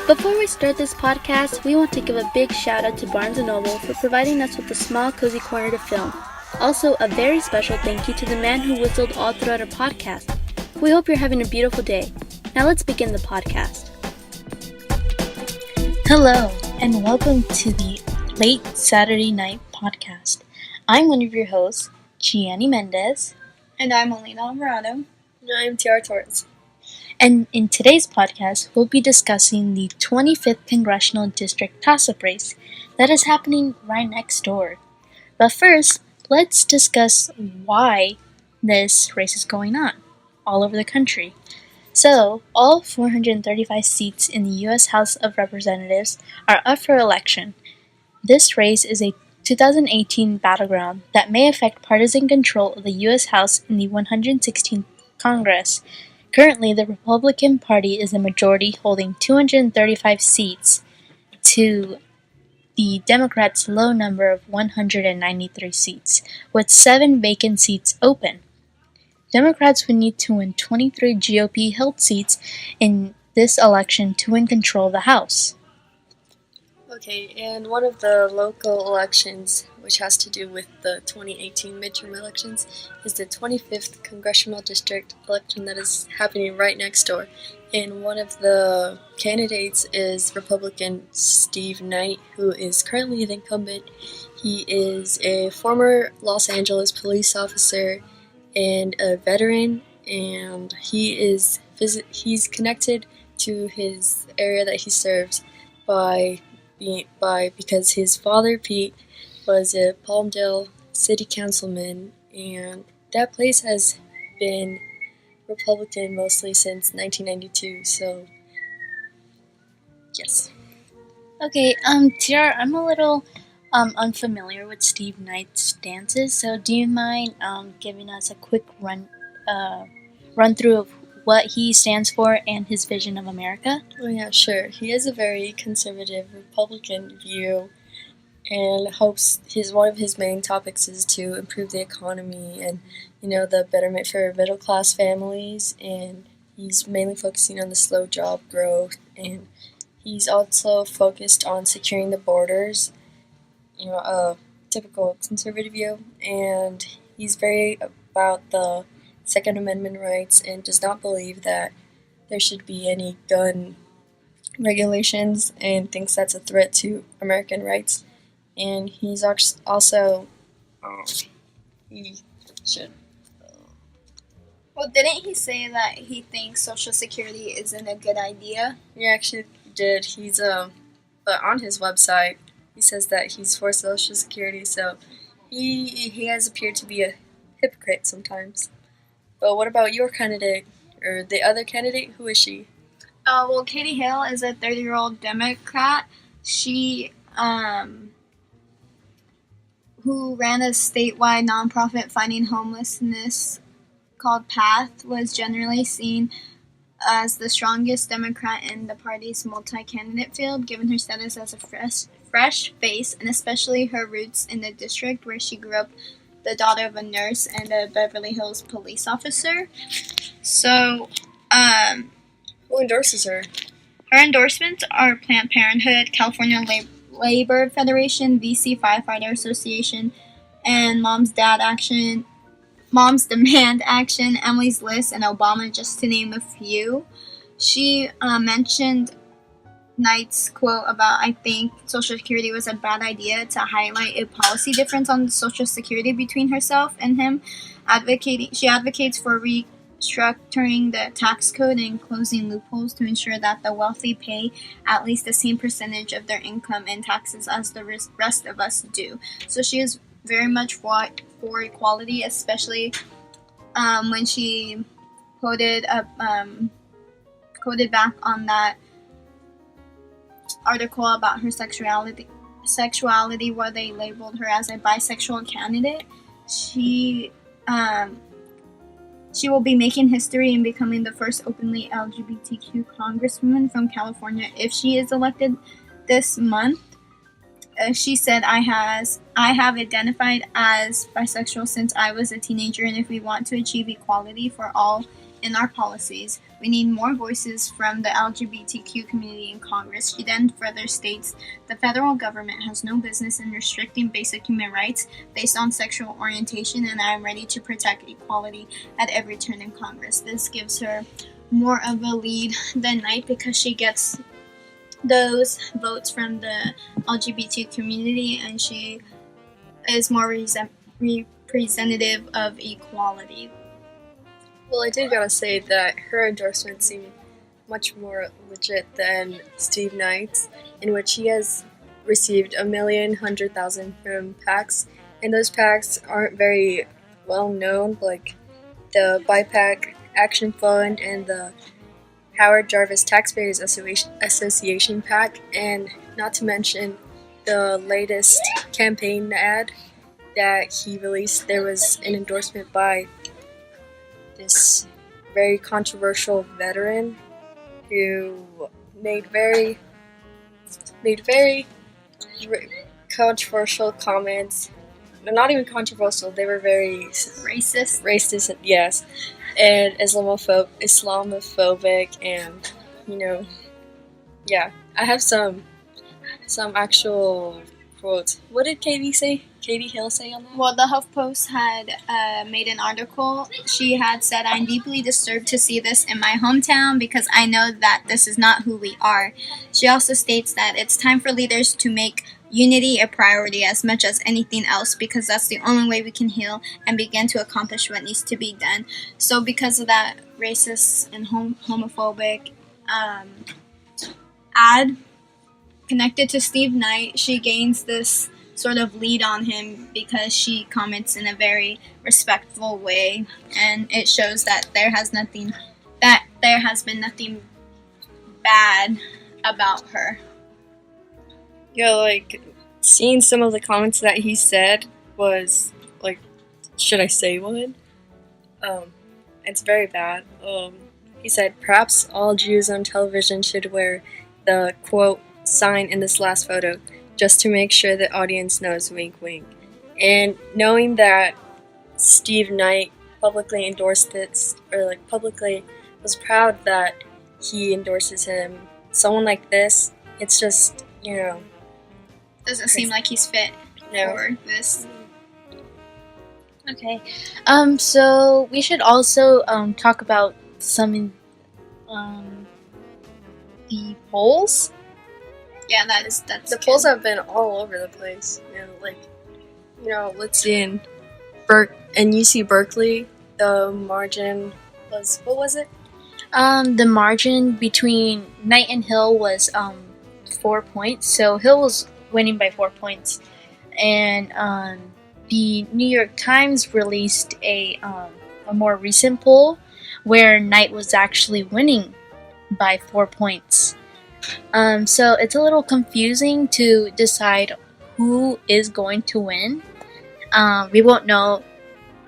Before we start this podcast, we want to give a big shout out to Barnes & Noble for providing us with a small, cozy corner to film. Also, a very special thank you to the man who whistled all throughout our podcast. We hope you're having a beautiful day. Now let's begin the podcast. Hello, and welcome to the Late Saturday Night Podcast. I'm one of your hosts, Gianni Mendez. And I'm Alina Alvarado. And I'm Tiara Torres. And in today's podcast, we'll be discussing the 25th Congressional District toss-up race that is happening right next door. But first, let's discuss why this race is going on all over the country. So, all 435 seats in the U.S. House of Representatives are up for election. This race is a 2018 battleground that may affect partisan control of the U.S. House in the 116th Congress. Currently, the Republican Party is the majority, holding 235 seats to the Democrats' low number of 193 seats, with 7 vacant seats open. Democrats would need to win 23 GOP-held seats in this election to win control of the House. Okay, and one of the local elections, which has to do with the 2018 midterm elections, is the 25th Congressional District election that is happening right next door. And one of the candidates is Republican Steve Knight, who is currently the incumbent. He is a former Los Angeles police officer and a veteran, and he's connected to his area that he serves because his father Pete was a Palmdale city councilman, and that place has been Republican mostly since 1992. So, yes. Okay, Tiara, I'm a little unfamiliar with Steve Knight's stances, so do you mind giving us a quick run through of what he stands for and his vision of America? Oh yeah, sure. He has a very conservative Republican view, and hopes one of his main topics is to improve the economy and the betterment for middle class families, and he's mainly focusing on the slow job growth, and he's also focused on securing the borders, a typical conservative view, and he's very about the Second Amendment rights and does not believe that there should be any gun regulations and thinks that's a threat to American rights. And he's also, he should. Well, didn't he say that he thinks Social Security isn't a good idea? He actually did. But on his website, he says that he's for Social Security, so he has appeared to be a hypocrite sometimes. But what about your candidate, or the other candidate? Who is she? Well, Katie Hill is a 30-year-old Democrat. She, who ran a statewide nonprofit fighting homelessness called PATH, was generally seen as the strongest Democrat in the party's multi-candidate field, given her status as a fresh face, and especially her roots in the district where she grew up, the daughter of a nurse and a Beverly Hills police officer. So, who endorses her? Her endorsements are Planned Parenthood, California Labor Federation, VC Firefighter Association, and Moms Demand Action, Emily's List, and Obama, just to name a few. She mentioned Knight's quote about, "I think Social Security was a bad idea," to highlight a policy difference on Social Security between herself and him. She advocates for restructuring the tax code and closing loopholes to ensure that the wealthy pay at least the same percentage of their income in taxes as the rest of us do. So she is very much for equality, especially when she quoted back on that article about her sexuality where they labeled her as a bisexual candidate. She will be making history and becoming the first openly LGBTQ congresswoman from California if she is elected this month. She said, I have identified as bisexual since I was a teenager, and if we want to achieve equality for all in our policies, We need more voices from the LGBTQ community in Congress. She then further states, the federal government has no business in restricting basic human rights based on sexual orientation, and I am ready to protect equality at every turn in Congress. This gives her more of a lead than Knight because she gets those votes from the LGBT community, and she is more representative of equality. Well, I do gotta say that her endorsements seem much more legit than Steve Knight's, in which he has received 1,100,000 from PACs, and those PACs aren't very well known, like the BIPAC Action Fund and the Howard Jarvis Taxpayers Association PAC, and not to mention the latest campaign ad that he released. There was an endorsement by this very controversial veteran who made very controversial comments. Not even controversial, they were very racist, yes, and Islamophobic, and yeah, I have some actual quotes. What did Katie Hill say on that? Well, the HuffPost had made an article. She had said, I'm deeply disturbed to see this in my hometown because I know that this is not who we are. She also states that it's time for leaders to make unity a priority as much as anything else, because that's the only way we can heal and begin to accomplish what needs to be done. So because of that racist and homophobic ad connected to Steve Knight, she gains this sort of lead on him because she comments in a very respectful way, and it shows that there has been nothing bad about her. Yeah, like, seeing some of the comments that he said was, like, should I say one? It's very bad. He said, perhaps all Jews on television should wear the, quote, sign in this last photo, just to make sure the audience knows, wink, wink. And knowing that Steve Knight publicly endorsed it, or, like, publicly was proud that he endorses him, someone like this, it's just, Doesn't seem like he's fit for this. Okay. So we should also talk about some the polls. Yeah, that's the polls have been all over the place. Let's see, in UC Berkeley, the margin was, what was it? The margin between Knight and Hill was 4 points. So Hill was winning by 4 points, and the New York Times released a more recent poll where Knight was actually winning by 4 points. So it's a little confusing to decide who is going to win. We won't know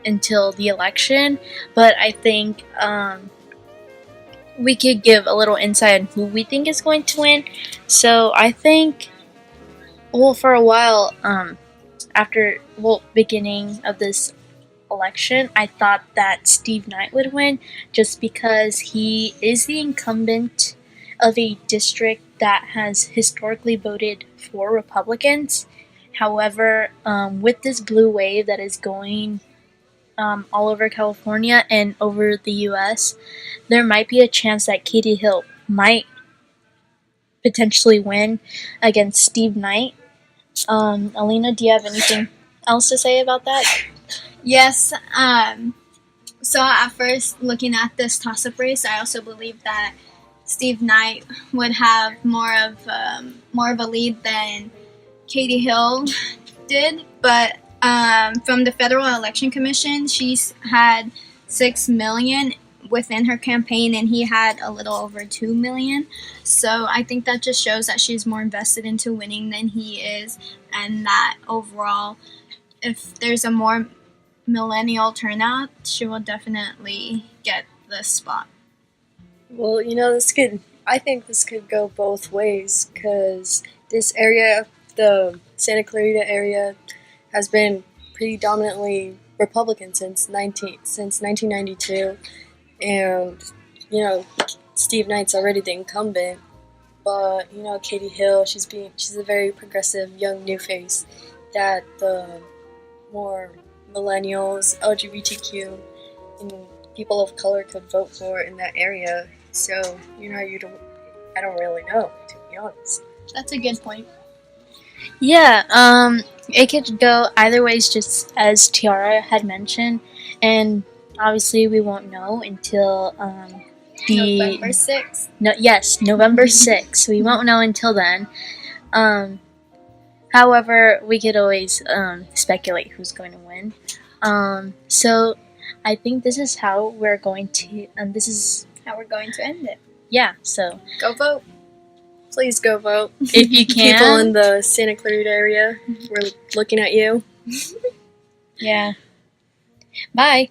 until the election, but I think we could give a little insight on who we think is going to win. So I think, for a while, beginning of this election, I thought that Steve Knight would win just because he is the incumbent of a district that has historically voted for Republicans. However, with this blue wave that is going all over California and over the U.S., there might be a chance that Katie Hill might potentially win against Steve Knight. Alina, do you have anything else to say about that? Yes. So at first, looking at this toss-up race, I also believe that Steve Knight would have more of a lead than Katie Hill did, but from the Federal Election Commission, she's had 6 million within her campaign, and he had a little over 2 million. So I think that just shows that she's more invested into winning than he is, and that overall, if there's a more millennial turnout, she will definitely get the spot. Well, I think this could go both ways, because this area, the Santa Clarita area, has been predominantly Republican since 1992, and Steve Knight's already the incumbent, but Katie Hill, she's a very progressive young new face that the more millennials, LGBTQ, and people of color could vote for in that area. So I don't really know, to be honest. That's a good point. Yeah, it could go either ways, just as Tiara had mentioned, and obviously we won't know until November 6th. November 6th. We won't know until then. However, we could always speculate who's going to win. So I think this is how we're going to. This is How we're going to end it. Yeah. So Go vote. Please go vote. if you can, People in the Santa Clarita area, we're looking at you. yeah. Bye.